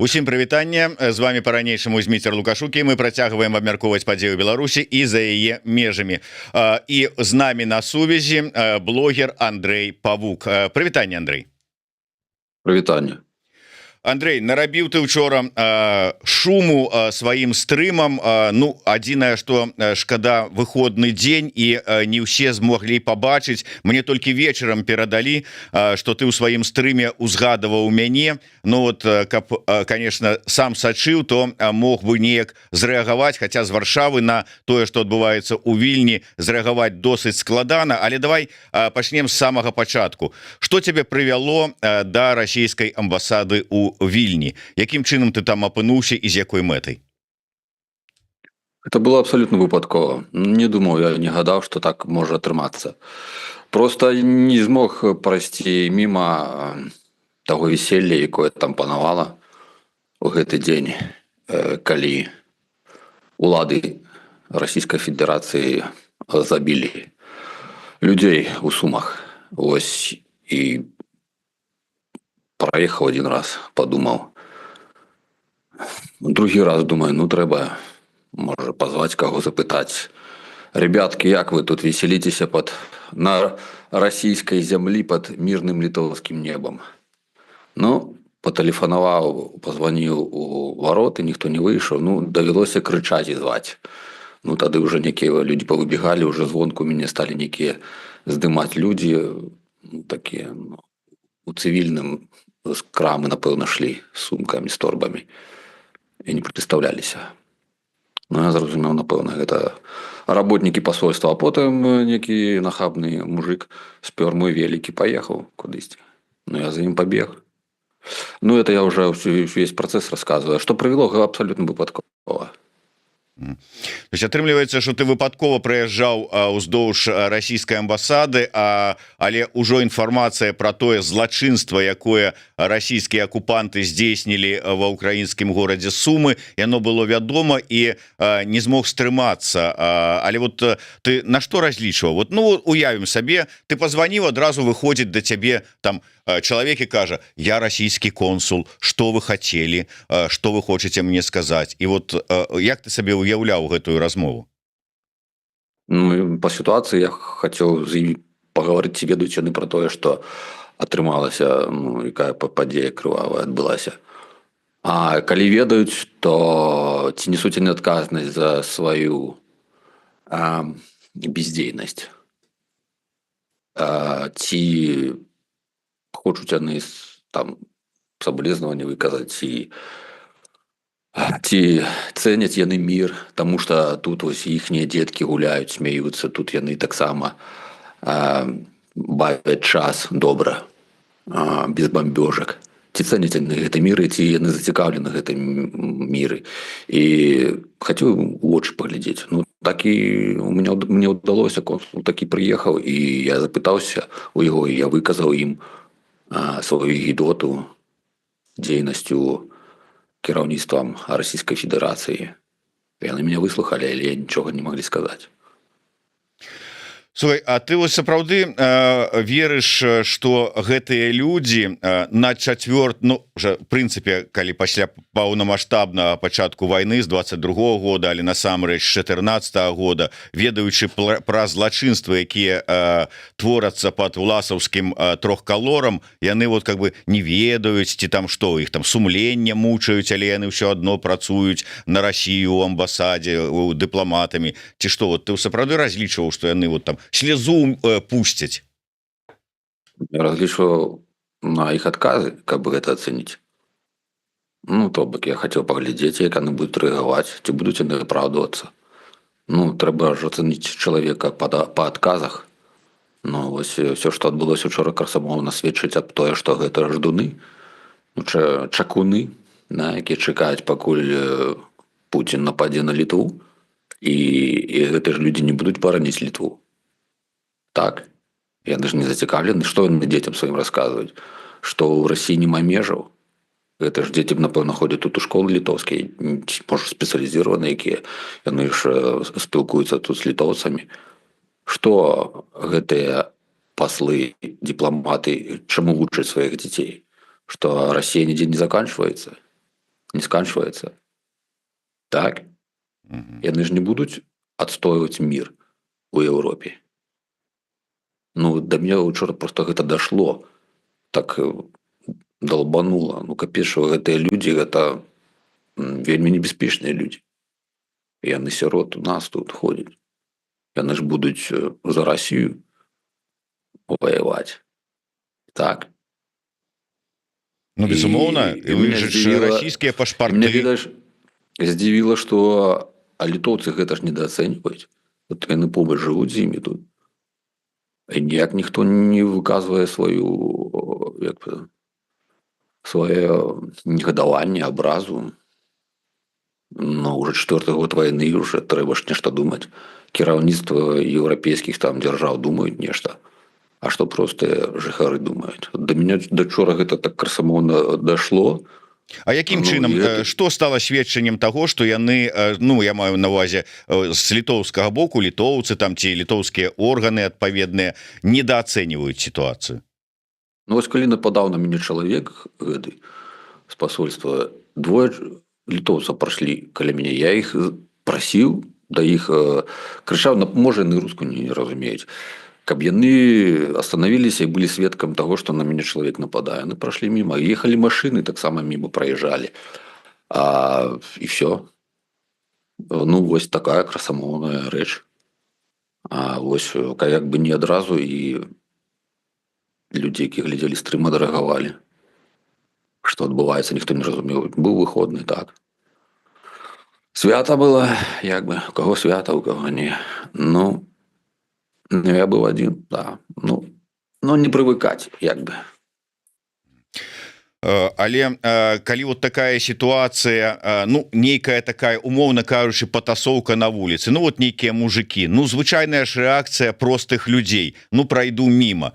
Усім прывітанне, з вами по-ранейшаму Зміцер Лукашукі. Мы працягваем абмяркоўваць падзею Беларусі і за яе межамі. І з намі на сувязі блогер Андрей Павук. Прывітанне, Андрей. Прывітанне. Андрей, нарабіў ты учора шуму сваім стрымам. Ну, адзінае, што шкада выходны дзень і не ўсе змоглі пабачыць. Мне толькі вечарам перадалі, што ты ў сваім стрыме узгадаваў мяне. Ну вот, каб, конечно, сам сачыў, то мог бы неяк зрэагаваць, хаця з Варшавы на тое, што адбываецца ў Вільні, зрэагаваць досыць складана. Але давай пачнем з самага пачатку. Што цябе прывяло да расійскай амбасады ў Вільні? Якім чынам ты там апынуўся і з якой мэтай? Это было абсолютно выпадкова. Не думаў, я не гадаў, што так можа атрымацца. Просто не змог прайсці міма таго веселья, якое там панавала ў гэты дзень, калі улады Расійскай Федэрацыі забілі людзей у Сумах. Вось і проехал один раз, подумал. Другі раз думаю, ну трэба, може, позвать кого запытать. Ребятки, як вы тут веселитесь на российской земле под мирным литовским небом? Ну, потелефоновал, позвонил у ворот, и никто не вышел. Ну, довелось кричать и звать. Ну, тогда уже некие люди повыбегали, уже звонку меня стали некие здымать люди, такие, ну, у цивільным з крамы, напэўна, шлі з сумкамі, з торбамі і не прадстаўляліся. Ну, я зразумеў, напэўна, гэта работнікі пасольства, а потым некі нахабны мужик спёр мой велик і паехаў кудысьці. Ну, я за ім пабег. Ну, это я уже весь працэс рассказываю. Што прывяло, абсолютно выпадкова. То есть атрымліваецца, што ты выпадкова прыязджаў уздоўж расійскай амбасады, але ўжо інфармацыя пра тое злачынства, якое расійскія акупанты здзейснілі ва ўкраінскім горадзе Сумы, яно было вядома і не змог стрымацца. Але вот ты на што разлічваў? Вот, ну, уявім сабе, ты пазваніў, адразу выходзіць да цябе там чалавек і кажа: я расійскі консул, што вы хацелі, што вы хочаце мне сказаць? І вот як ты сабе уяўляў гэтую размову? Ну, по ситуации я хацеў з імі пагаварыць, ці ведаюць яны пра тое, што атрымалася, ну, якая падзея крывавая адбылася. А калі ведаюць, то ці несуць яны адказнасць за сваю бездзейнасць? Ці хочуць яны там сабалезнаванне выказаць, ці цэняць яны мір, таму што тут вось іхнія дзеткі гуляюць, смеюцца, тут яны таксама бавяць час добра, без бамбёжак. Ці цэняць яны гэты мір, ці яны зацікаўлены гэтым міры. І хацеў у вочы паглядзець. Ну, так і мне ўдалося, консул такі прыехаў, і я запытаўся у яго, і я выказаў ім сваю гідоту дзейнасцю кіраўніцтвам Расійскай Федэрацыі. Яны мяне выслухалі, але нічога не маглі сказаць. Слухай, а ты вось сапраўды верыш, што гэтыя людзі на чацвёрт, ну, вже, в прынцыпе, калі пасля паўнамаштабнага пачатку вайны з 22-го года, але насамрэч з 14-го года, ведаючы пра злачынствы, якія творацца пад уласаўскім трохкалорам, яны вот как бы не ведаюць, ці там што, іх там сумленне мучаюць, але яны ўсё адно працуюць на Расію ў амбасадзе, дыпламатамі, ці што, вот ты сапраўды разлічваў, што яны вот там слезу пусцяць? Я разлічваў на іх адказы, каб гэта ацэніць. Ну, то бок я хацеў паглядзець, як яны будуць рэагаваць, ці будуць яны апраўдвацца. Ну, трэба ж ацэніць чалавека па адказах. Ну, вось ўсё, што адбылося учора, красамоўна сведчыць аб тое, што гэта ждуны, ну, чакуны, якія чакаюць, пакуль Пуцін нападзе на Літву, і гэтыя ж людзі не будуць бараніць Літву. Так, яны ж не зацікаўлены, што яны дзецям сваім расказваюць, што ў Расіі няма межаў. Гэта ж дзеці, напэўна, ходзяць тут у школы літоўскія, можа, спецыялізіраваныя, якія яны ж спілкуюцца тут з літоўцамі. Што гэтыя паслы, дыпламаты, чаму вучаць сваіх дзяцей? Што Расія нідзе не заканчваецца? не сканчваецца. Так? Яны ж не будуць адстойваць мір у Еўропе. Ну, да мяне учора просто гэта дашло. Так долбанула. Ну, капец, што гэтыя людзі, гэта вельмі небяспечныя людзі. Яны сярод у нас тут ходзяць. Яны ж будуць за Расію ваяваць. Так? Ну, безумоўна, І мяне расійскія пашпарты. Мне, ведаеш, здзівіла, што літоўцы гэта ж недаацэньваюць. Вот яны побач жывуць з імі тут. І ніяк ніхто не выказвае свае негадаванне, абразу. Ну, уже 4-й год вайны, уже трэба ж нешта думаць. Кіраўніцтва еўрапейскіх там дзяржаў думаюць нешта. А што простыя жыхары думаюць? Да мяне дачора гэта так красамоўна дашло. А якім чынам, што стала сведчаннем таго, што яны, ну, я маю на ўвазе з літоўскага боку, літоўцы там ці літоўскія органы адпаведныя недаацэньваюць сітуацыю? Ну, вось калі нападаў на мяне чалавек гэты з пасольства, двое літоўцаў прашлі каля мяне, я іх прасіў, да іх крычаў, можа, яны рускую не разумеюць, каб яны остановились и были сведкам того, что на меня человек нападает. Они прошли мимо. Ехали машины, так само мимо проезжали. И все. Ну, вось такая красамоўная рэч. Вось, як бы не адразу, і людзі, які глядзелі стрым, адрэагавалі. Што адбываецца, ніхто не разумеў. Быў выходны, так. Свята было, як бы. У каго свята, у каго не. Ну, я был один, да. Ну, не привыкать, як бы. Але калі вот такая сітуацыя, ну, нейкая такая, умоўна кажучы, патасоўка на вуліцы, ну, вот нейкія мужики, ну, звычайная ж рэакцыя простых людзей, ну, прайду міма.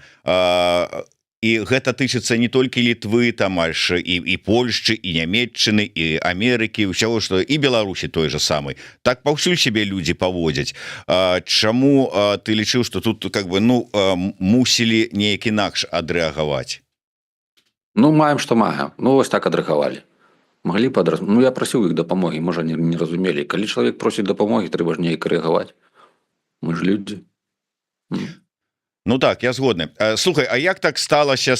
І гэта тычыцца не толькі Літвы, там аж і Польшчы, і Нямецчыны, і Амерыкі, ўсяго, што і Беларусі той же самай. Так паўсюль сябе людзі паводзяць. Чаму ты лічыў, што тут как бы, ну, мусілі неяк інакш адрэагаваць? Ну, маем, што маем. Ну, вось так адрэагавалі. Маглі б Ну, я прасіў іх дапамогі, можа, не разумелі. Калі чалавек просіць дапамогі, трэба ж неяк рэагаваць. Мы ж людзі. Ну так, я згодны. Слухай, а як так сталася,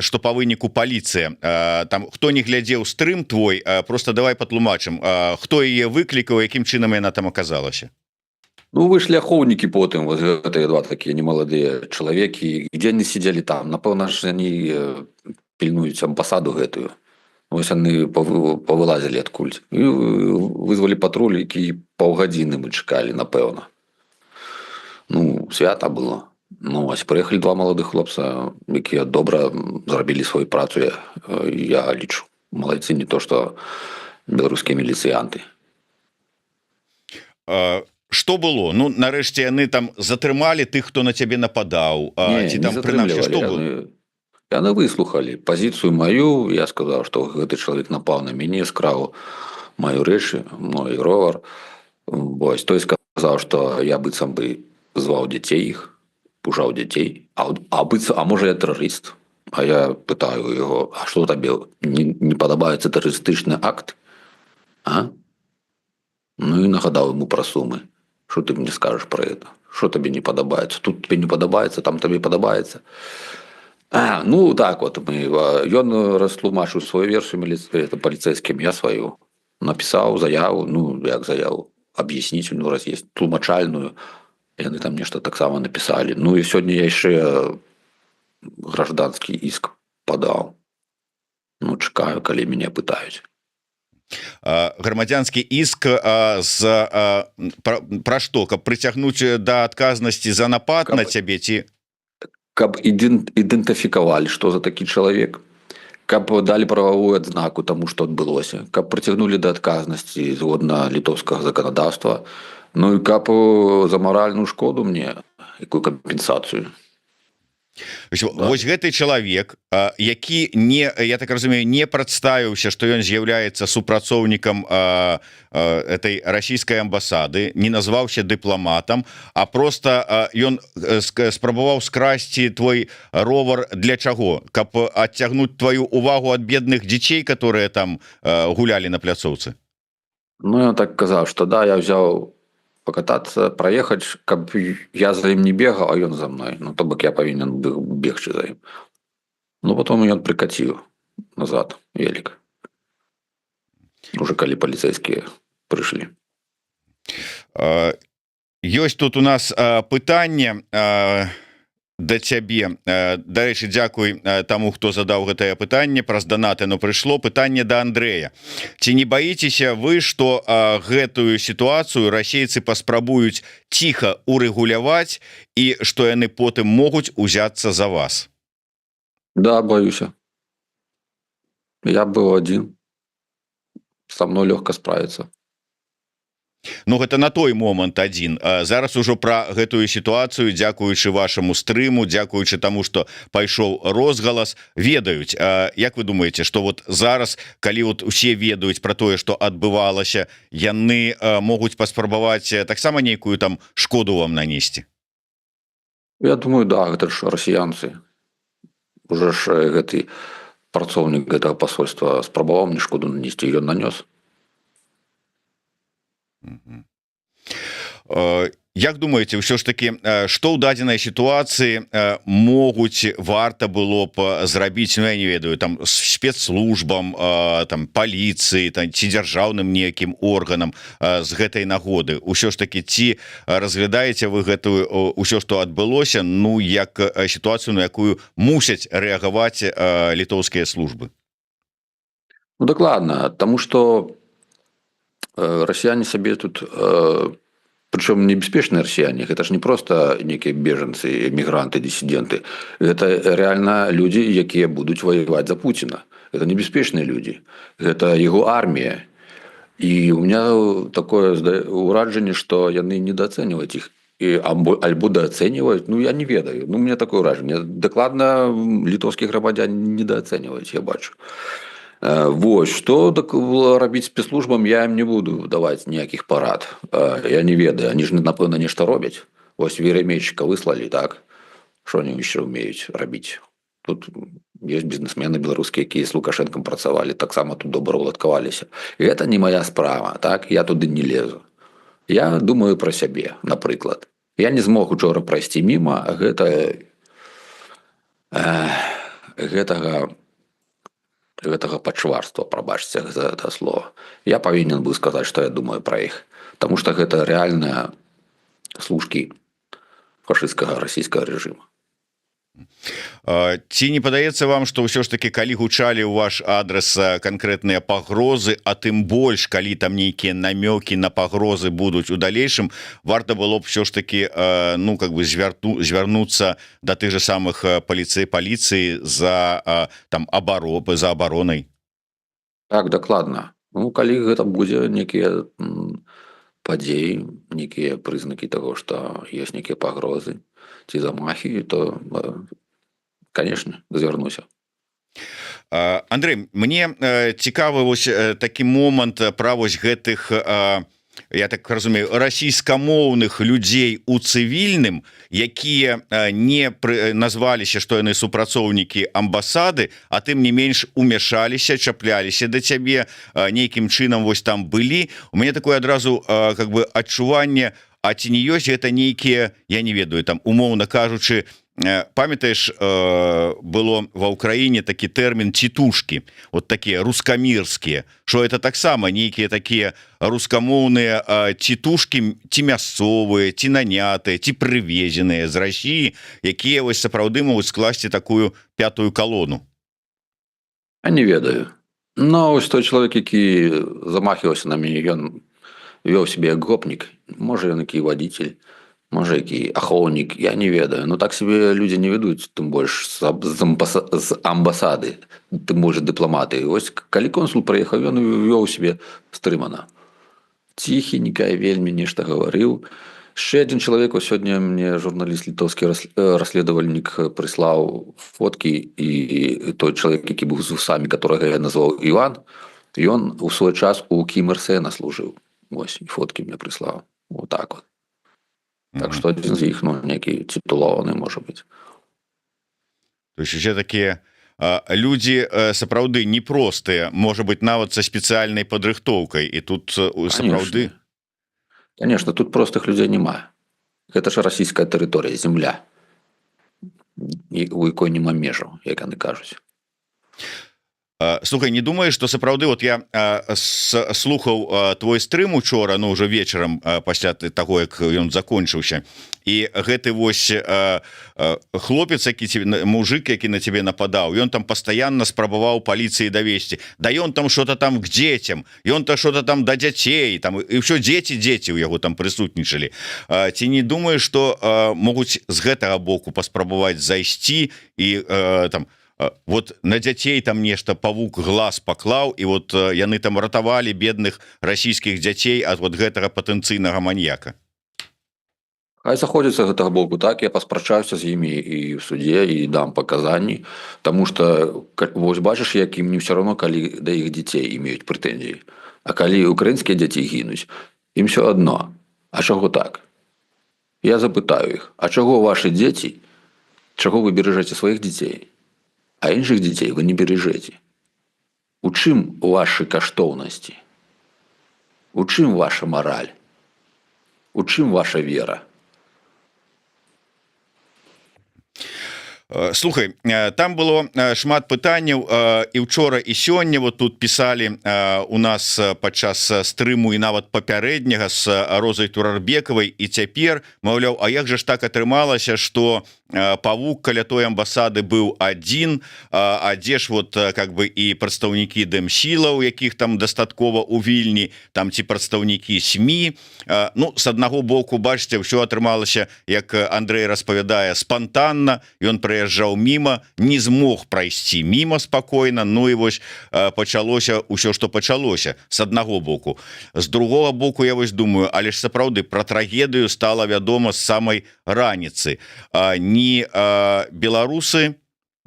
што па выніку паліцыя? Там хто не глядзеў стрым твой, просто давай патлумачым, хто яе выклікаў, якім чынам яна там аказалася? Ну, выйшлі ахоўнікі потым, вот гэтыя два такія немаладыя чалавекі, дзе они сидзелі там? Напэўна ж, они пільнуюць амбасаду гэтую. Вось яны павылазілі адкуль. І вызвалі патруль, які паўгадзіны мы чакалі, напэўна. Ну, свята было. Ну, вось прыехалі два маладых хлопца, якія добра зрабілі сваю працу, я лічу. Малайцы, не то, што беларускія міліцыянты. Што было? Ну, нарэшце яны там затрымалі тых, хто на цябе нападаў? Ці там, прынамсі, што было? Яны выслухалі пазіцыю маю, я сказаў, што гэты чалавек напаў на мяне, скраў маю рэчы, мой ровар. Вось, той сказаў, што я быццам бы зваў дзяцей іх, пужаў дзяцей, а можа, я тэрарыст. А я пытаю яго, а што табе не падабаецца тэрарыстычны акт? Ну і нагадаў яму пра Сумы. Што ты мне скажаш пра гэта? Што табе не падабаецца? Тут табе не падабаецца, там табе падабаецца. Ну так вот, ён растлумачыў сваю версію паліцэйскім, я сваю. Напісаў заяву, ну як заяву, аб'яснічальную, раз есть тлумачальную. Яны там нешта таксама напісалі. Ну і сёння я яшчэ гражданскі іск падаў. Ну, чакаю, калі мяне пытаюць. Грамадзянскі іск пра што? Каб прыцягнуць да адказнасці за напад на цябе, ці? Каб ідэнтыфікавалі, што за такі чалавек. Каб далі прававую адзнаку таму, што адбылося. Каб прыцягнулі да адказнасці згодна літоўскага заканадаўства. Ну і каб за маральную шкоду мне, якую кампенсацыю. Вось гэты чалавек, які не, я так разумею, не прадставіўся, што ён з'яўляецца супрацоўнікам этой расійскай амбасады, не назваўся дыпламатам, а просто ён спрабаваў скрасці твой ровар для чаго? Каб адцягнуць твою увагу ад бедных дзяцей, которые там гулялі на пляцоўцы? Ну, ён так казаў, што да, я взяў покататься, проехать, каб я за ім не бегал, а ён за мной. Ну, то бок я павінен быў бегчы за ім. Ну, потом ён прикатіў назад велик. Уже калі паліцейскія прыйшлі. Ёсць тут у нас пытанне да цябе. Дарэчы, дзякуй таму, хто задаў гэтае пытанне, праз данаты оно прыйшло. Пытанне да Андрэя. Ці не баіцеся вы, што гэтую сітуацыю расейцы паспрабуюць ціха урэгуляваць і што яны потым могуць узяцца за вас? Да, боюся. Я быў адзін. Со мной лёгка справіцца. Ну, гэта на той момант адзін. Зараз ужо пра гэтую сітуацыю, дзякуючы вашаму стрыму, дзякуючы таму, што пайшоў розгалас, ведаюць. Як вы думаеце, што вот зараз, калі вот усе ведаюць пра тое, што адбывалася, яны могуць паспрабаваць таксама нейкую там шкоду вам нанесці? Я думаю, да, гэта ж расіянцы. Уже ж гэты працоўнік гэтага пасольства спрабаваў мне шкоду нанесці, ён нанёс. Як думаеце, ўсё ж таки, што ў дадзенай сітуацыі могуць, варта было б зрабіць, ну, я не ведаю, там спецслужбам, там паліцыі, там ці дзяржаўным нейкім органам з гэтай нагоды? Усё ж таки, ці разглядаеце вы гэтую ўсё, што адбылося, ну, як сітуацыю, на якую мусяць рэагаваць літоўскія службы? Ну, дакладна, таму што расіяне сабе тут, прычым небяспечныя расіяне, гэта ж не проста нейкія бежанцы, эмігранты, дысідэнты. Гэта рэальна людзі, якія будуць ваяваць за Пуціна. Гэта небяспечныя людзі. Гэта яго армія. І у меня такое ўражанне, што яны недаацэньваюць іх. Альбо даацэньваюць, ну, я не ведаю. Ну, у меня такое ўражанне. Дакладна літоўскіх грамадзян недаацэньваюць, я бачу. Вось, што рабіць спецслужбам, я ім не буду даваць ніякіх парад. Я не ведаю, они ж, напэўна, нешта робяць. Вось Веремейчыка выслалі, так? Што они яшчэ ўмеюць рабіць? Тут ёсць бізнесмены беларускія, якія з Лукашэнкам працавалі, таксама тут добра ўладкаваліся. І гэта не моя справа, так? Я туды не лезу. Я думаю пра сябе, напрыклад. Я не змог учора прайсці міма гэтага пачварства, прабачце за гэта слова. Я павінен быў сказаць, што я думаю пра іх. Таму што гэта рэальныя служкі фашысцкага расійскага рэжыма. Ці не падаецца вам, што ўсё ж таки, калі гучалі ў ваш адрес канкрэтныя пагрозы, а тым больш, калі там нейкія намёкі на пагрозы будуць у далейшым, варта было б ўсё ж таки, ну, как бы звярнуцца да тых же самых паліцыі за там за абаронай? Так, дакладна. Ну, калі гэта будзе нейкія падзеі, нейкія прызнакі таго, што ёсць нейкія пагрозы ці замахі, то, конечно, звярнуся. Андрэй, мне цікавы вось такі момант пра вось гэтых, я так разумею, расійскамоўных людзей у цывільным, якія не назваліся, што яны супрацоўнікі амбасады, а тым не менш умяшаліся, чапляліся да цябе, нейкім чынам вось там былі. У мяне такое адразу как бы адчуванне, а ці не ёсць гэта нейкія, я не ведаю, там, умоўна кажучы, памятаеш, было ва ўкраіне такі тэрмін цітушкі, вот такія рускамірскія, што это таксама нейкія такія рускамоўныя цітушкі, ці мясцовыя, ці нанятыя, ці прывезеныя з Расіі, якія вось сапраўды могуць скласці такую пятую калону? Я не ведаю. Ну, ось той чалавек, які замахиваўся на мяне, ён вёў сябе як гопнік, можа ён які вадзіцель, можа які ахоўнік, я не ведаю. Ну так сябе людзі не ведуць, тым больш з амбасады, тым больш дыпламаты. Вось калі консул прыехаў, ён вёў сябе стрымана. Ціхенька, вельмі нешта гаварыў, Ще один чоловік, сьогодні мені журналіст литовський розслідувальник прислав фотки, і той чоловік, який був з вусами, якого я назвав Іван, і він у свій час у Кім Ір Сена служив. Ось, і фотки мені прислав. Отак от. Так що один з їх, ну, некий титулований може бути. То есть уже такія людзі сапраўды непростыя, можа быть нават са спецыяльнай падрыхтоўкай, і тут сапраўды Конечно, тут простых людей нема. Гэта ж расійская тэрыторыя, земля, у якой няма межаў, як яны кажуць. Слухай, не думаешь, что сапраўды вот я слухаў твой стрым учора, ну уже вечарам пасля таго, як ён закончыўся, і гэты вось хлопец, мужик, які на тебе нападаў, ён там постоянно спрабаваў паліцыі давесці, да ён там что-то там к дзецям, ён-то что-то там да дзяцей, там і ўсё дзеці у яго там прысутнічалі. Ці не думаешь, что могуць з гэтага боку паспрабаваць зайсці і там вот на дзяцей там нешта павук глаз паклаў, і вот яны там ратавалі бедных расійскіх дзяцей ад вот гэтага патэнцыйнага маньяка? Хай заходзяць з гэтага боку, так, я паспрачаюся з імі і в суде, і дам паказанні, таму што, вось бачыш, як ім не ўсё роўно, калі да іх дзяцей імеюць прэтэнзіі. А калі украінскія дзяці гінуць, ім всё адно. А чаго так? Я запытаю іх, а чаго вашы дзеці, чаго вы бережаце сваіх дзяцей? А іншых дзяцей вы не бережаце. У чым вашы каштоўнасці? У чым ваша мараль? У чым ваша вера? Слухай, там было шмат пытанняў і учора і сёння вот тут писали у нас падчас стрыму і нават папярэдняга з Розай Турарбекавай, і цяпер, маўляў, а як же ж так атрымалася, что павук каля той амбасады быў адзін, а дзе ж вот как бы і прадстаўнікі дэмсілаў, якіх там дастаткова у Вільні, там ці прадстаўнікі СМІ. Ну, з аднаго боку, бачыце, ўсё атрымалася, як Андрэй распавядае, спантанна, ён прыязджаў міма, не змог прайсці міма спакойна, ну і вось пачалося ўсё, што пачалося, з аднаго боку. З другога боку, я вось думаю, але ж сапраўды пра трагедыю стала вядома з самай раніцы. Ні беларусы,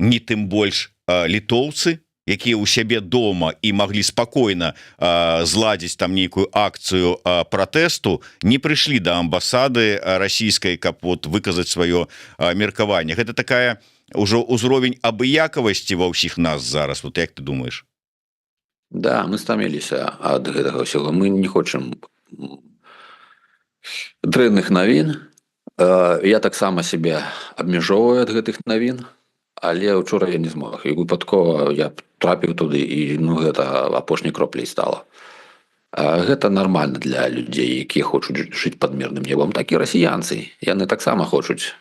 ні тым больш літоўцы, якія ў сябе дома і маглі спакойна зладзіць там нейкую акцыю пратэсту, не прыйшлі да амбасады расійскай, каб вот выказаць сваё меркаванне. Гэта такая ўжо ўзровень абыякавасці ва ўсіх нас зараз, вот як ты думаеш? Да, мы стаміліся ад гэтага ўсяго. Мы не хочам дрэнных навін. Я таксама сябе абмяжоўваю ад гэтых навін, але ўчора я не змог. І выпадкова я трапіў туды, і ну, гэта апошняй кропляй стала. Гэта нармальна для людзей, якія хочуць жыць пад мірным небам. Так і расіянцы. Яны таксама хочуць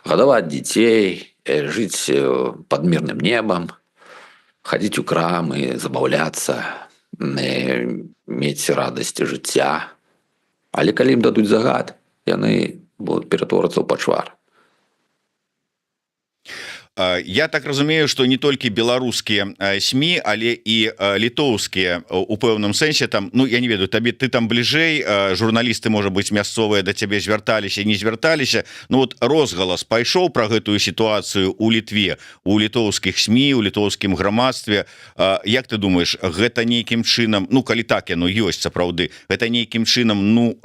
гадаваць дзяцей, жыць пад мірным небам, хадзіць у крамы, забаўляцца, мець радасць жыцця. Але калі ім дадуць загад, яны будут ператворацца ў пачвар. Я так разумею, что не толькі беларускія СМІ, але і літоўскія у пэўным сэнсе там, ну я не ведаю, ты там бліжэй, журналісты, можа быць, мясцовыя да цябе звярталіся, не звярталіся, ну вот розгалас пайшоў пра гэтую сітуацыю у Літве, у літоўскіх СМІ, у літоўскім грамадстве. Як ты думаеш, гэта нейкім чынам, ну калі так яно ёсць сапраўды, гэта нейкім чынам, ну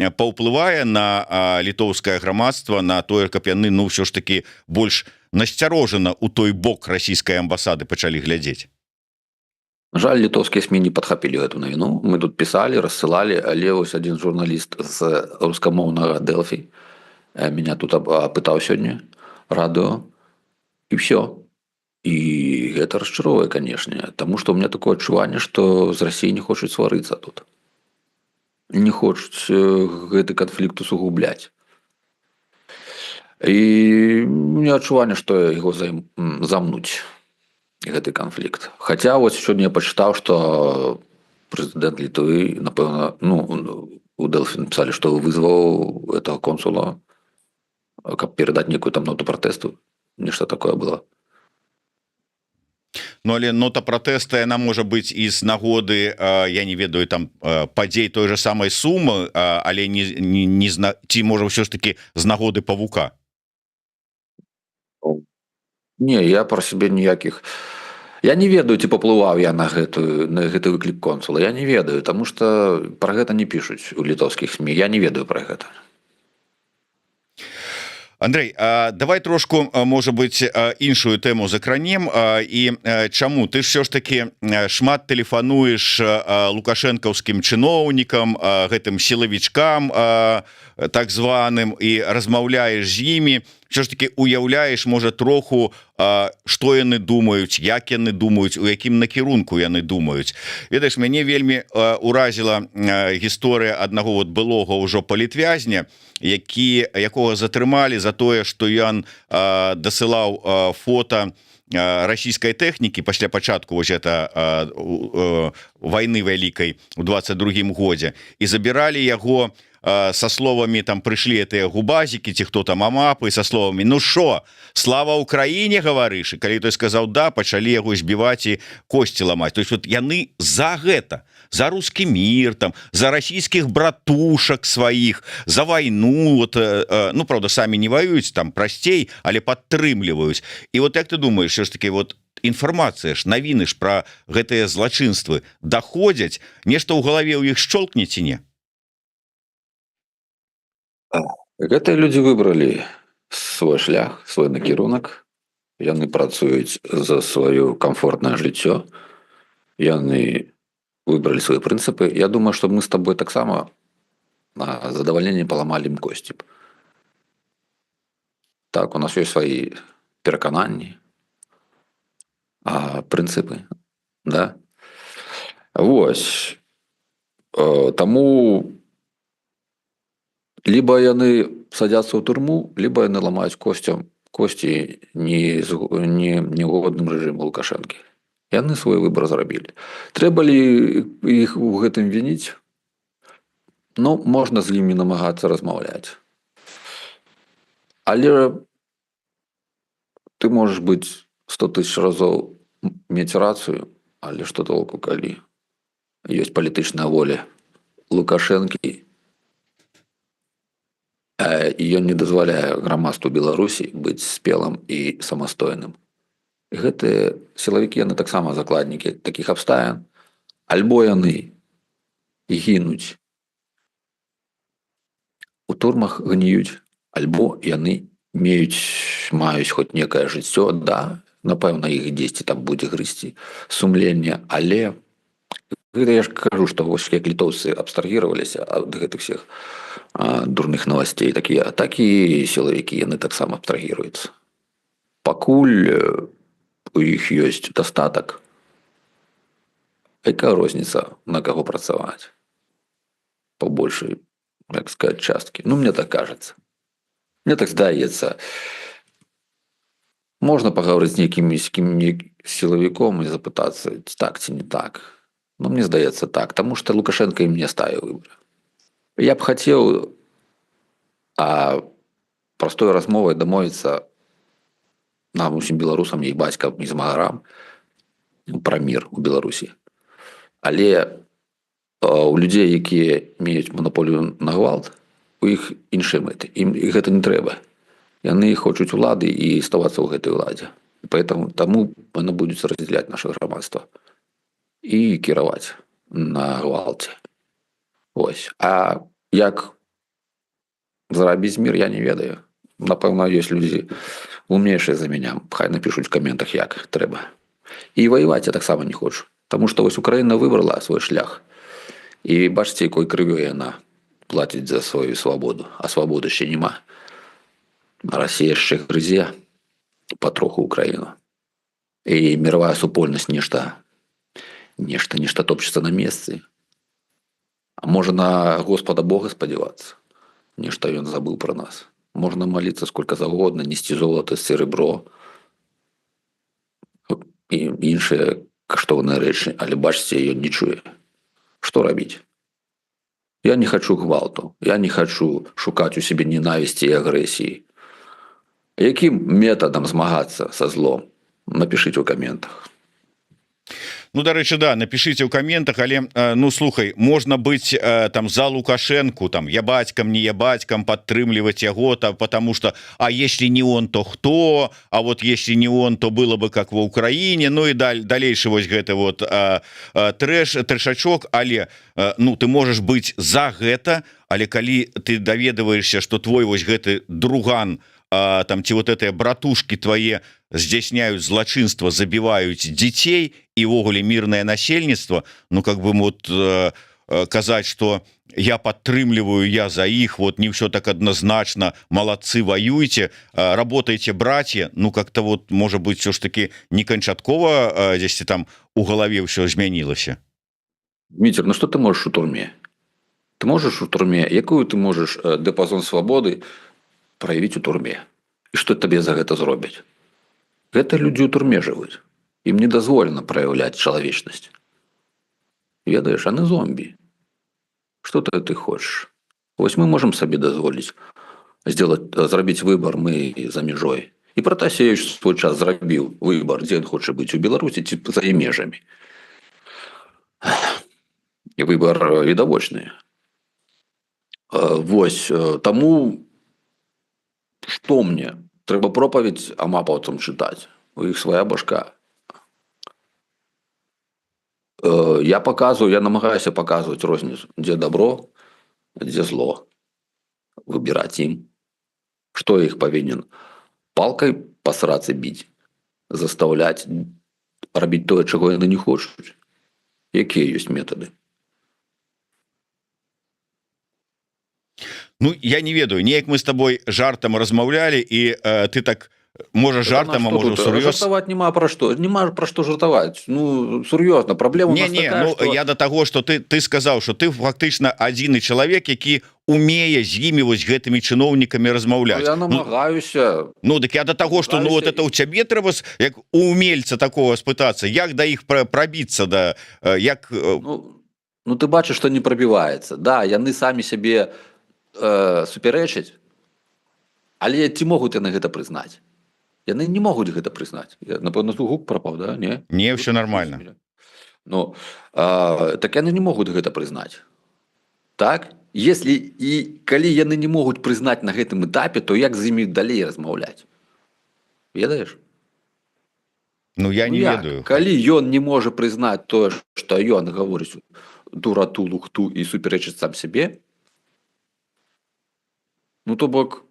паўплывае на літоўскае грамадства, на тое, каб яны, ну ўсё ж такі больш насцярожана у той бок расійскай амбасады пачалі глядзець? Жаль, літоўскія СМІ не падхапілі гэту навіну. Мы тут пісалі, рассылалі, але вось адзін журналіст з рускамоўнага Дэлфі меня тут апытаў сёння радыо, і ўсё. І гэта расчаровае, канешне, таму што ў меня такое адчуванне, што з Расіі не хочуць сварыцца тут. Не хочуць гэты канфлікт усугубляць. І у меня адчуванне, што яго замнуць, гэты канфлікт. Хаця вось сёння я пачытаў, што прэзідэнт Літвы, напэўна, ну, у Дэлфі напісалі, што вызваў этого консула, каб перадаць некую там ноту пратэсту. Нешта такое было. Ну але нота пратэста яна можа быць і з нагоды я не ведаю там падзей той же самой сумы, але ці можа ўсё ж таки з нагоды павука. Не, я про сябе ніякіх, я не ведаю, ці паплываў я на гэты выклік консула, я не ведаю, таму што пра гэта не пішуць у літоўскіх СМІ, я не ведаю пра гэта. Андрей, давай трошку, можа быть, іншую тэму закранем. І чаму ты ж все ж таки шмат тэлефануеш лукашэнкаўскім чыноўнікам, гэтым сілавічкам так званым, і размаўляеш з імі, все ж таки уяўляеш, можа, троху, што яны думаюць, як яны думаюць, у якім накірунку яны думаюць. Ведаеш, мяне вельмі уразіла гісторыя аднаго вот былога ўжо палітвязня, якога затрымалі за тое, што ён дасылаў фота расійскай тэхнікі пасля пачатку вось гэта вайны вялікай у 22-м годзе, і забіралі яго со словамі, там прыйшлі гэтыя губазікі ці хто там, амапы, со словамі: ну шо, слава Украіне, гаварыш? І калі той сказаў да, пачалі яго збіваць і косці ламаць. То есть вот яны за гэта, за русский мир, там, за расійскіх братушак сваіх, за вайну, вот, ну правда самі не ваююць, там прасцей, але падтрымліваюць. І вот як ты думаешь, все ж таки вот інфармацыя ж, навіны ж пра гэтыя злачынствы даходзяць, нешта ў галаве ў іх шчолкне ці не? Гэтыя людзі выбралі свой шлях, свой накірунак, яны працуюць за сваё комфортнае жыццё, яны выбралі свои прынцыпы. Я думаю, што мы з табой таксама на задавальненне паламалі ім косці. Так, у нас ёсць свае перакананні, прынцыпы, да? Вось. Таму либо яны садзяцца ў турму, либо яны ламаюць косці негодным рэжыму Лукашэнкі. Яны свой выбор зрабілі. Трэба ли іх у гэтым вініць? Ну, можна з імі намагацца размаўляць. Але ты можаш быць 100 000 разоў мець рацыю, але што толку, калі ёсць палітычная воля Лукашэнкі, і ён не дазваляе грамадству Беларусі быць спелым і самастойным. Гэтыя сілавікі, яны таксама закладнікі такіх абставін. Альбо яны гінуць у турмах, гніюць, альбо яны маюць хоць некае жыццё, да, напэўна, іх дзесьці там будзе грызці сумленне, але гэта я ж кажу, што вось як літоўцы абстрагіраваліся ад гэтых всех дурных новостей, такі сілавікі, яны таксама абстрагіруюцца. Пакуль у іх ёсць дастатак, якая розніца, на каго працаваць? По большай, як сказать, часткі. Ну, мне так кажется. Мне так здаецца. Можна паговорыць з нейкім сілавіком і запытацца, так ці не так. Ну, мне здаецца так, таму што Лукашенко ім не ставіў выбор. Я б хацеў простой размовай дамовіцца нам усім беларусам і бацькам і змагарам пра мір у Беларусі. Але у людзей, якія меюць манаполію на гвалт, у іх іншыя мэты. Ім гэта не трэба. Яны хочуць улады і ставацца ў гэтай уладзе. Таму яны будуць раздзяляць наше грамадства і кіраваць на гвалце. Ось. А як зрабіць мір, я не ведаю. Напэўна, ёсць людзі умнейшыя за мяне. Хай напішуць у каментах, як трэба. І ваяваць я таксама не хочу. Таму што вось Украіна выбрала свой шлях. І бачыце, якой крывёй яна плаціць за сваю свабоду. А свабоды ще нема. Расія яшчэ грызе патроху Украіну. І мировая супольнасць нешта топчецца на месцы. А можа на Господа Бога спадзявацца. Нешта ён забыў пра нас. Можна маліцца сколько заўгодна, несці золата, серебро і іншыя каштоўныя рэчы, але бачыце, ён не чуе. Што рабіць? Я не хочу гвалту, я не хочу шукаць у сябе ненавісці і агрэсіі. Якім метадам змагацца са злом? Напішыце ў каментах. Ну, дарэчы, да, напишите ў каментах, але ну слухай, можна быць там за Лукашенко, там я бацькам, не я бацькам, падтрымліваць яго, там, потому что а если не он, то хто, а вот если не он, то было бы как во Украине. Ну и далейшы вось гэты вот трэшачок. Але ну ты можешь быць за гэта, але калі ты даведваешься, что твой вось гэты друган там ці вот этыя братушки твае здзяйсняюць злачынства, забіваюць дзяцей і ўвогуле мірнае насельніцтва, ну как бы вот казаць, что я падтрымліваю, я за іх, вот не ўсё так адназначна, малацы, воюйте, работайте, браце, ну как-то вот можа быть все ж таки не канчаткова дзесьці там у галаве ўсё змянілася. Дмитрий, ну что ты можешь у турме? Ты можешь у турме, якую ты можешь дыапазон свободы проявить у турме? И что тебе за это зробить? Это люди у турме живут. Им не дозволено проявлять человечность. Ведаешь, они зомби. Что ты хочешь? Вось мы можем себе дозволить зрабіць выбор мы за межой. И Протасевич в свой час зрабіў выбор, где он хочет быть, у Беларуси ці за межами. И выбор відавочны. Вось, тому, что мне? Трэба проповедь амапаўцам чытаць. У іх свая башка. Я намагаюся показывать розницу, где добро, где зло. Выбирать им. Что я их повинен? Палкой по сраце бить, заставлять робить то, чего яны не хочуць. Якія ёсць методы? Ну я не ведаю, неяк мы с тобой жартам размаўлялі і ты так можа жартам, а можа сур'ёз. Жартаваць няма пра што жартаваць. Ну сур'ёзна, праблема не, ну что... я до того, что ты сказаў, что ты фактычна адзіны чалавек, які умее з імі вось гэтымі чыноўнікамі размаўляць. Я намагаюся. Ну дык я до того, что ну вот это у цябе трэба як у умельца такого спытацца, як да іх прабіцца, да як ну ты бачыш, что не прабіваецца. Да, яны самі сябе супярэчаць, але ці могуць яны гэта прызнаць? Яны не могуць гэта прызнаць. Напэўна, гук прапаў, да? Не, все нормально. Ну, так яны не могуць гэта прызнаць. Так? Если і калі яны не могуць прызнаць на гэтым этапе, то як з імі далей размаўляць? Ведаеш? Ну, я не ведаю. Калі ён не можа прызнаць тое, што ён гаворыць дурату, лухту і супярэчыць сам сябе, ну, то бок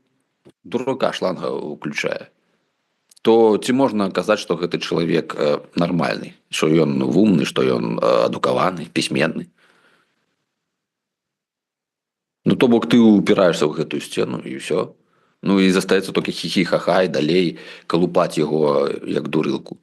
дурака шланга уключае, то ці можна казаць, што гэты чалавек нармальны, што ён умны, што ён адукаваны, пісьменны? Ну, то бок ты упіраешься ў гэтую сцену і ўсё. Ну, і застаецца толькі хі-хі-ха-ха і далей калупаць яго як дурылку.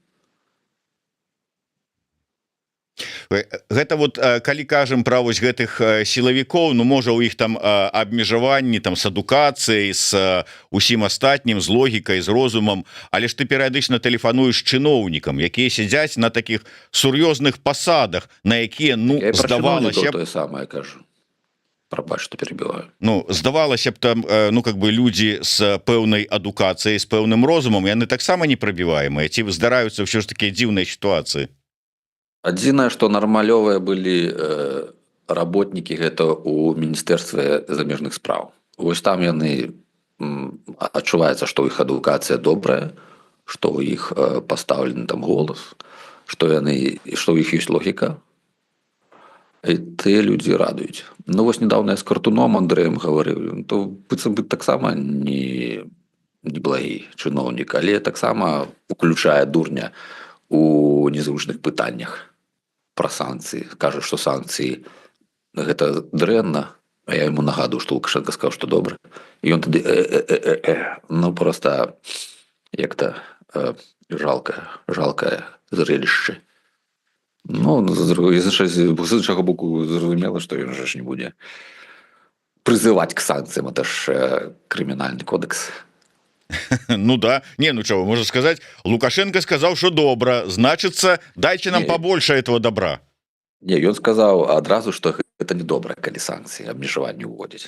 Гэта вот калі кажам пра вось гэтых сілавікоў, ну можа у іх там абмежаванні там з адукацыяй, з усім астатнім, з логікай, з розумам, але ж ты перыядычна тэлефануеш чыноўнікам, якія сядзяць на такіх сур'ёзных пасадах, на якія ну здавалася б... самае кажу. Прабач, што перебіваю. Ну здавалася б там ну как бы людзі з пэўнай адукацыяй, з пэўным розумам, яны таксама непрабіваемыя, ці здараюцца ўсё ж такі дзіўныя сітуацыі? Адзінае, што нармалёвыя былі работнікі гэта ў міністэрстве замежных спраў. Вось там яны адчуваецца, што ў іх адукацыя добрая, што ў іх пастаўлены там голас, што ў іх ёсць логіка. І тыя людзі радуюць. Ну вось недавно я з Картуном Андрэем гаварыў, то быццам бы таксама не благі чыноўнік, але таксама уключае дурня у незручных пытаннях пра санкцыі. Кажа, што санкцыі гэта дрэнна, а я яму нагадую, што Лукашенко сказаў, што добра. І ён тады ну проста як-то жалкае зрэлішча. Ну, з іншага боку зразумела, што ён ж не будзе прызываць к санкцыям, это ж крымінальны кодекс. Ну да, не, ну чего, можно сказать, Лукашенко сказал, что добро, значится, дайте нам побольше этого добра. Не, ён сказал адразу, что это не добра, калі санкции абмежаванне уводзіць.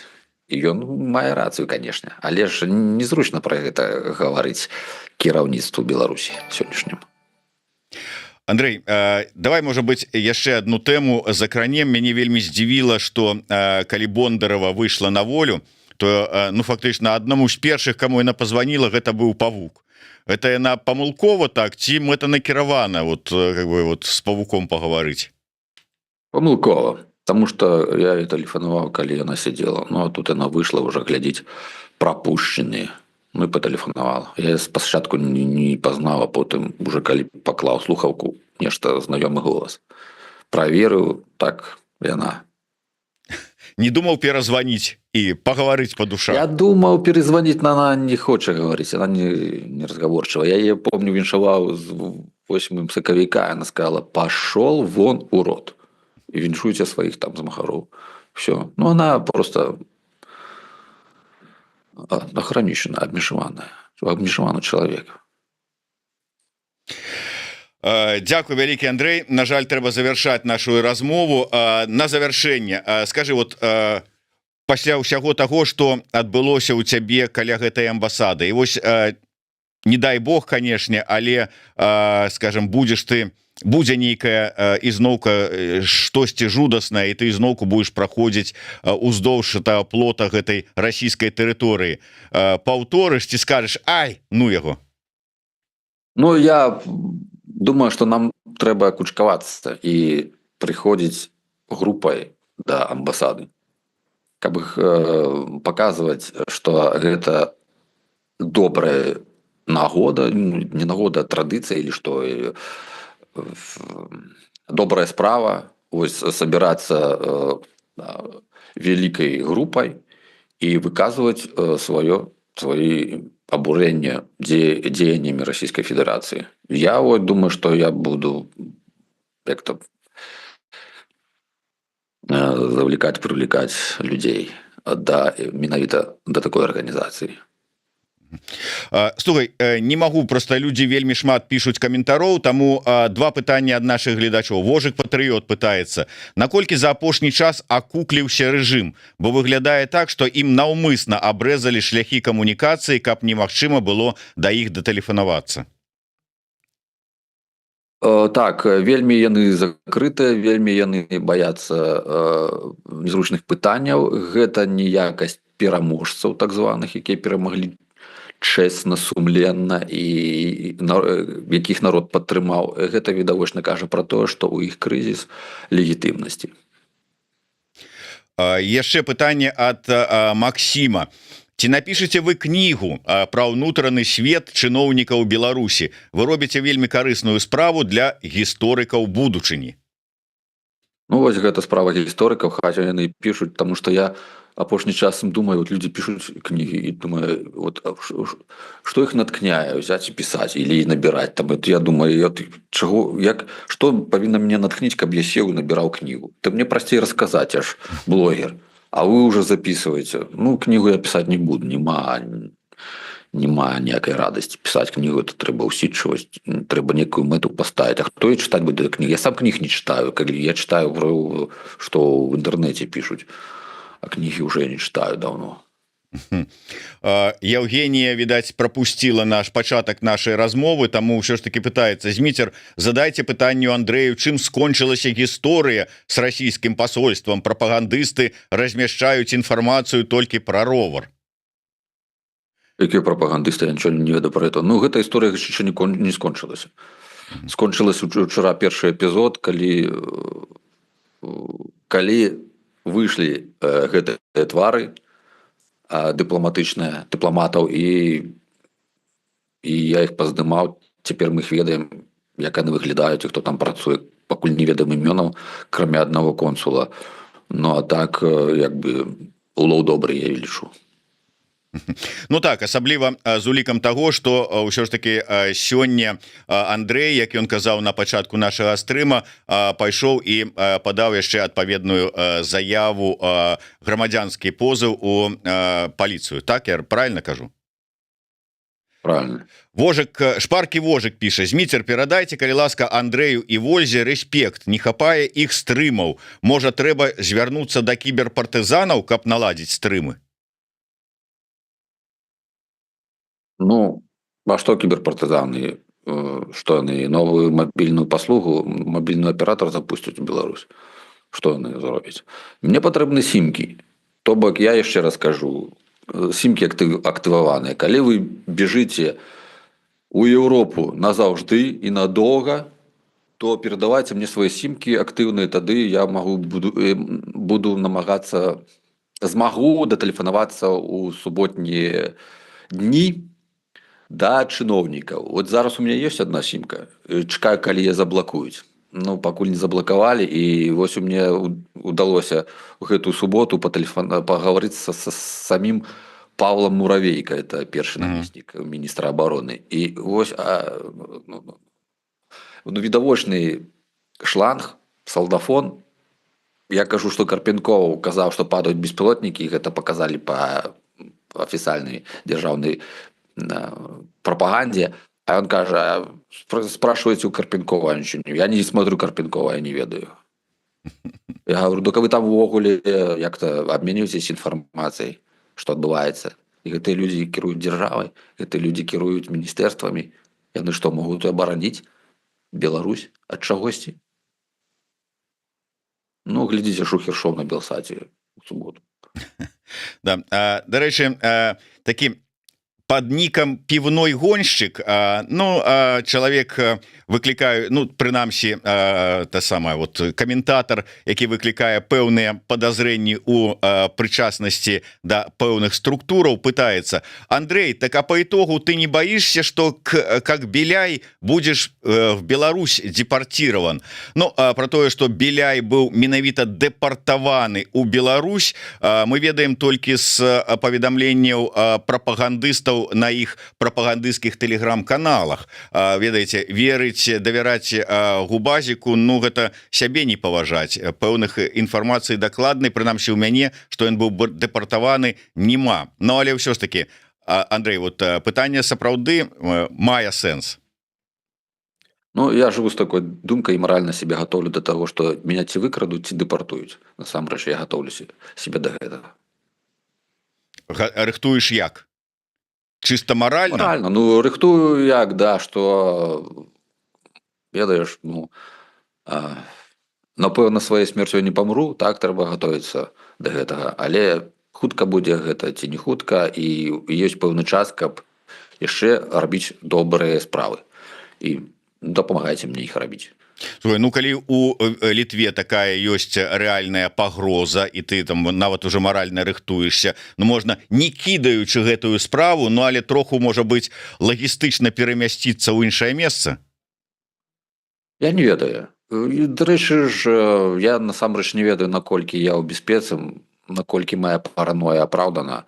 І ён мае рацыю, конечно, але ж незручна про гэта гаварыць кіраўніцтву Беларусі сённяшнім. Андрей, давай, можа быть, яшчэ одну тэму закранем. Мяне вельмі здзівіла, што калі Бондарова выйшла на волю, то ну фактычна аднаму з першых, каму яна пазваніла, гэта быў Павук. Это яна памылкова так ці мэта накіравана вот как бы вот з Павуком пагаварыць? Памылкова, потому что я ей тэлефанаваў, калі яна сидела. Ну а тут яна выйшла уже глядзець прапушчаныя. Ну і патэлефанавала. Я спачатку не пазнала, потым уже калі паклаў слухаўку, нешта знаёмы голас. Праверыў, так яна. Не думаў перазваніць і пагаварыць па душах? Я думаў перазваніць, но она не хоча гаварыць, она не разговорчива. Я яе, помню, віншаваў з 8 сакавіка, яна сказала: пошел вон, урод. І віншуйце сваіх там змахароў. Все. Ну она просто ограничена, абмежаваны чалавек. Дзякуй вялікі, Андрей. На жаль, трэба завяршаць нашу размову. На завяршэнне скажы, вот пасля ўсяго таго, што адбылося ў цябе каля гэтай амбасады, і вось не дай Бог, канешне, але скажем, будзе нейкая ізноўка штосьці жудаснае, і ты ізноўку будешь праходзіць уздоўж плота гэтай расійскай тэрыторыі, паўторыш ці скажаш: ай, ну яго? Ну, я думаю, что нам трэба кучкавацца і прыходзіць групай да амбасады, каб іх паказваць, што гэта добрая нагода, не нагода, а традыцыя, или што добрая справа вось сабірацца вялікай групай і выказваць свои обурение деяниями Российской Федерации. Я вот думаю, что я буду как-то привлекать людей менавіта до такой организации. Слухай, не магу, просто людзі вельмі шмат пішуць каментароў, таму два пытання ад нашых гледачоў. Вожык Патрыёт пытаецца: наколькі за апошні час акукліўся рэжым, бо выглядае так, што ім наўмысна абрэзалі шляхі камунікацыі, каб немагчыма было да іх датэлефанавацца. Так, вельмі яны закрытыя, вельмі яны баяцца незручных пытанняў. Гэта не якасць пераможцаў так званых, якія перамаглі честно, сумленна і якіх народ падтрымаў. Гэта відавочна кажа пра тое, што ў іх крызіс легітымнасці. Яшчэ пытанне ад Максіма: ці напішыце вы кнігу пра ўнутраны свет чыноўнікаў Беларусі? Вы робіце вельмі карысную справу для гісторыкаў будучыні. Ну вось гэта справа гісторыкаў, хаця яны пішуць, таму што я апошні часам думаю, вот люди пишут книги и думаю, вот что их наткняе взять и писать или набирать там. Это я думаю, что повинно меня натхнить, каб я сел и набирал книгу. Ты мне простей рассказать, аж блогер, а вы уже записываете. Ну, книгу я писать не буду, нема ніякай радасці. Пісаць кнігу это трэба ўсічваць, трэба некую мэту паставіць. А хто і чытаць будзе кнігі? Я сам кніг не читаю, калі я читаю, што в інтэрнэце пішуць, а кнігі уже не читаю давно. Евгения, відаць, пропустила наш пачатак нашай размовы, таму ўсё ж таки пытаецца: Зміцер, задайце пытанню Андрею, чым скончылася гісторыя с расійскім посольствам? Прапагандысты размяшчаюць інфармацыю толькі пра ровар. Якія прапагандысты? Я нічого не ведаю пра это. Ну, гэта гісторыя яшчэ не скончылася. Скончылася учора першы эпізод, калі выйшлі гэтыя твары дыпламатаў, і я іх паздымаў. Цяпер мы іх ведаем, як яны выглядаюць і хто там працуе. Пакуль не ведаем імёнаў, акрамя аднаго консула. Ну а так, як бы, улоў добры, я лічу. Ну так, асабліва з улікам таго, што ўсё ж таки сёння Андрей, як ён казаў на пачатку нашага стрыма, пайшоў і падаў яшчэ адпаведную заяву, грамадзянскі позыў у паліцыю. Так, я правильно кажу? Правильно. Шпаркі Вожык піша: Зміцер, перадайце, калі ласка, Андрею і Вользе рэспект, не хапае іх стрымаў. Можа, трэба звярнуцца да кіберпартызанаў, каб наладзіць стрымы? Ну, а што кіберпартызаны? что они новую мобильную послугу, мобильный оператор запустят в Беларусь. Что они зробят? Мне потрібні сімки. То бок, я ще раз кажу, сімки активовані. Коли ви біжите у Європу назавжди і надовго, то передавайте мне свои симки активные, тогда я буду намагаться, змогу дотелефонуватися у суботні дні до чиновников. Вот зараз у меня есть одна симка, чекаю, коли ее заблокують. Ну, покуль не заблокували, і ось у меня удалось в эту суботу поговорить с самим Павлом Муравейко, это перший наместник министра обороны. И ось відавочний шланг, солдафон. Я кажу, что Карпенков казав, что падают беспилотники, их это показали по официальной державной пропаганде. А он каже, спрашиваете у Карпенкова ничего. Я не смотрю Карпенкова, я не ведаю. Я говорю, только вы там в Огуле як-то обмениваетесь информацией, что отбывается. И эти люди керуют державой, эти люди керуют министерствами. И они что, могут оборонить Беларусь от чагосьці? Ну, глядите, Шухершов на Белсаті у суботу. Да. Дарэчы, такі под ником пивной гонщик, ну, человек выкликаю, ну, прынамсі, та самая вот комментатор, які выклікае пэўныя подозрения у причастности до пэўных структураў, пытается: Андрей, так а по итогу ты не боишься, что как Беляй будешь в Беларусь депортирован? Ну, про тое, что Беляй был менавіта депортаваны у Беларусь, мы ведаем только с паведамленняў пропагандыстаў на іх прапагандысцкіх тэлеграм-каналах. Ведаеце, верыць, давяраць губазіку, ну, гэта сябе не паважаць. Пэўных інфармацый дакладнай, прынамсі у мяне, што ён быў дэпартаваны, нема. Ну, але ўсё ж таки, Андрей, вот пытанне сапраўды мае сэнс. Ну, я живу с такой думкой и морально себя готовлю до того, что меня ці выкрадут, ці депортуют. Насамрэч, я готовлю себе до этого. Рыхтуеш як? Чисто морально? Морально. Ну, рыхтую як, да, что, ведаеш, ну, напэўна, сваёй смерцю не помру, так, трэба готовиться до гэтага. Але хутка будзе гэта ці не хутка, і ёсць пэўны час, каб яшчэ рабіць добрыя справы. І дапамагайце мне іх рабіць. Слухай, ну калі у Літве такая ёсць рэальная пагроза, і ты там нават уже маральна рыхтуешься, ну можна, не кідаючы гэтую справу, ну але троху, можа быць, лагістычна перамясціцца ў іншае месца? Я не ведаю. Дарэчы ж, я насамрэч не ведаю, наколькі я ў бяспецы, наколькі моя параноя апраўдана.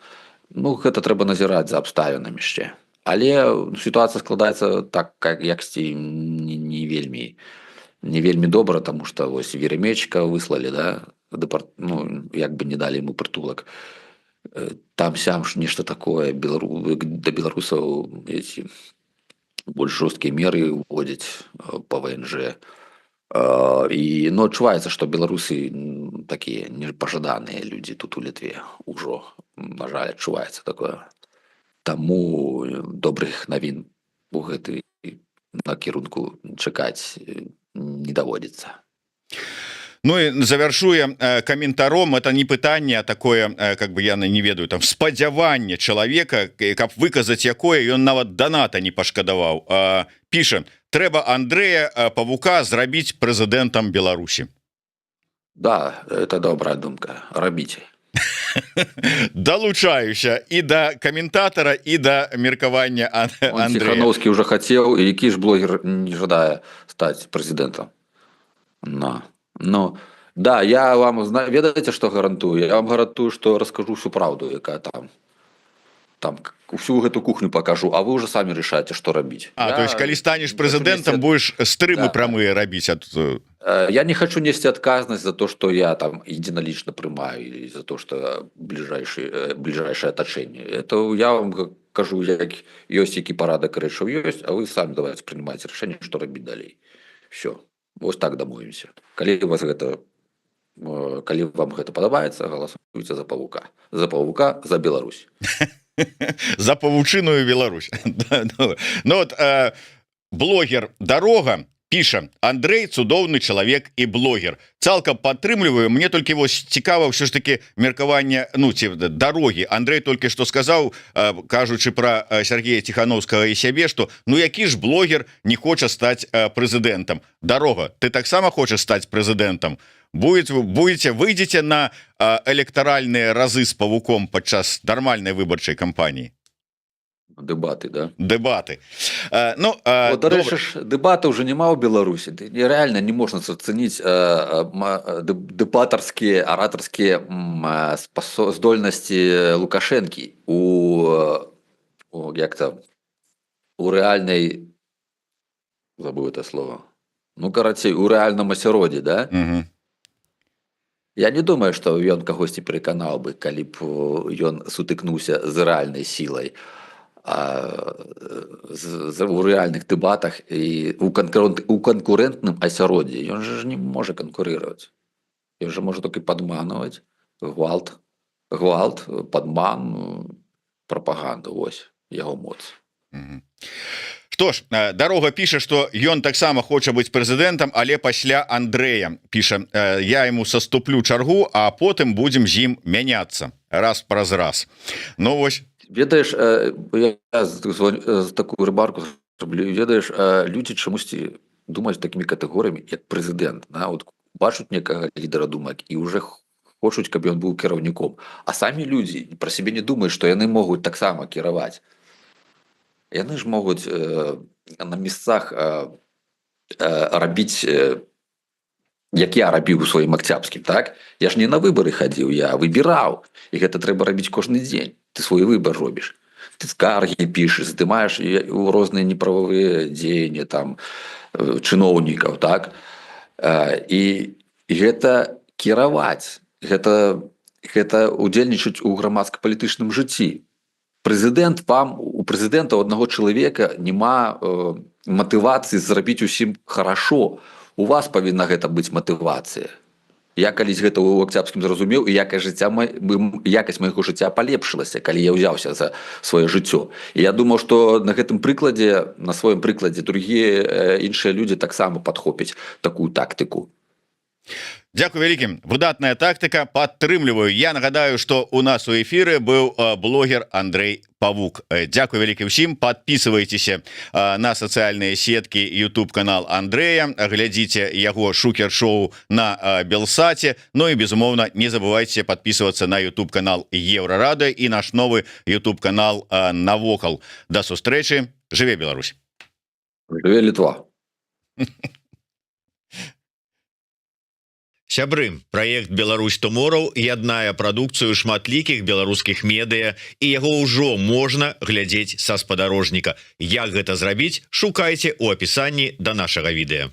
Ну, гэта трэба назіраць за абставінамі яшчэ. Але сітуацыя складаецца так, яксьці не вельмі добра, тому что ось Веремечка выслали, да, ну, як бы не дали ему притулок. Там-сям нечто такое, до белорусов эти больш жесткие меры вводят по ВНЖ. И, ну, адчуваецца, что белорусы такие непожаданные люди тут у Литве уже, на жаль, адчуваецца такое. Таму добрых навін у гэтай накірунку чакаць не доводится. Ну и завершуя комментаром, это не пытанне, а такое, как бы я не ведаю, там спадзяванне человека, каб выказаць якое, ён нават доната не пашкадаваў. Піша: трэба Андрэя Павука зрабіць прэзідэнтам Беларусі. Да, это добрая думка, рабіце. Долучаюся і да каментатора, і да меркавання Андрэя. Ціхановскі уже хотел, и які ж блогер не жадае стаць прэзідэнтам. Ну, да, я вам, ведаеце, што гарантую? Я вам гарантую, што раскажу всю правду, якая там всю гэту кухню покажу, а вы уже самі решаеце, што рабіць. То есть, калі станеш прэзідэнтам, будешь стрымы прамыя рабіць? Я не хочу нести отказность за то, что я там единолично принимаю, или за то, что ближайшее отношение. Это я вам кажу, як ёсць які парадак рэчаў ёсць, а вы самі давайте принимаете решение, что рабіць далей. Все. Вот так домовимся. Калі вам гэта падабаецца, галасуйце за Павука. За Павука, за Беларусь. За павучыную Беларусь. Ну вот, блогер Дарога піша: Андрей цудоўны чалавек і блогер, цалкам падтрымліваю. Мне толькі вось цікава ўсё ж таки меркаванне, ну ці Дарогі. Андрей толькі што сказаў, кажучы про Сергея Тихановскага і сябе, што ну які ж блогер не хоча стаць прэзідэнтам. Дарога, ты таксама хочаш стаць прэзідэнтам? Выйдзеце на электаральныя разы з павуком падчас нармальнай выбарчай кампаніі? Дэбаты, да? Дэбаты. Ну, вот, рэчы, дэбаты уже няма ў Беларусі. Реально не можна зацэніць дэбатарскія, аратарскія здольнасці Лукашэнкі у рэальнай, забыл это слово, ну, карацей, у рэальным асяроддзі, да? Я не думаю, што ён кагосьці пераканаў бы, калі б ён сутыкнуўся з рэальнай сілай. У рэальных дэбатах і у канкурэнтным асяроддзі ён же не можа канкурировать. Ён же можа толькі падманваць, гвалт, падман, прапаганду. Вось яго моц. Што ж, Дарога піша, што ён таксама хоча быць прэзідэнтам, але пасля Андрэя. Піша: я ему саступлю чаргу, а потым будзем з ім мяняцца раз праз раз. Ну вось. Ведаеш, я такую ремарку зроблю. Ведаеш, людзі чамусьці думаюць такімі катэгорыямі, як прэзідэнт. Вот бачуць некага лідара думак і уже хочуць, каб ён быў кіраўніком. А самі людзі пра сябе не думаюць, што яны могуць таксама кіраваць. Яны ж могуць на месцах рабіць, як я рабіў у сваім Акцябрскім, так? Я ж не на выбары хадзіў, я выбіраў. І гэта трэба рабіць кожны дзень. Ты свой выбор робіш. Ты скаргі пішаш, здымаеш у розныя неправавыя дзеянні там чыноўнікаў, так? І гэта кіраваць, гэта удзельнічаць у грамадска-палітычным жыцці. У прэзідэнта у аднаго чалавека няма матывацыі зрабіць усім хорошо. У вас павінна гэта быць матывацыя. Я калісь гэта ў Акцябрскім зразумеў, і якасць майго жыцця палепшылася, калі я ўзяўся за сваё жыццё. І я думаў, што на гэтым прыкладзе, на сваім прыкладзе, другія іншыя людзі таксама падхопяць такую тактыку. Дзякуй вялікім. Выдатная тактыка, падтрымліваю. Я нагадаю, што у нас у эфіры быў блогер Андрей Павук. Дзякуй вялікі ўсім. Подписывайтеся на сацыяльныя сеткі, YouTube канал Андрэя, глядзіце яго шукер-шоу на Белсаце. Ну і безумоўна, не забывайце подписываться на YouTube канал Еўрарада і наш новы YouTube канал Навокал. Да сустрэчы. Жыве Беларусь. Жыве Літва. Сябры, праект Беларусь Tomorrow яднае прадукцыю шматлікіх беларускіх медыа, і яго ўжо можна глядзець са спадарожніка. Як гэта зрабіць, шукайце ў апісанні да нашага відэа.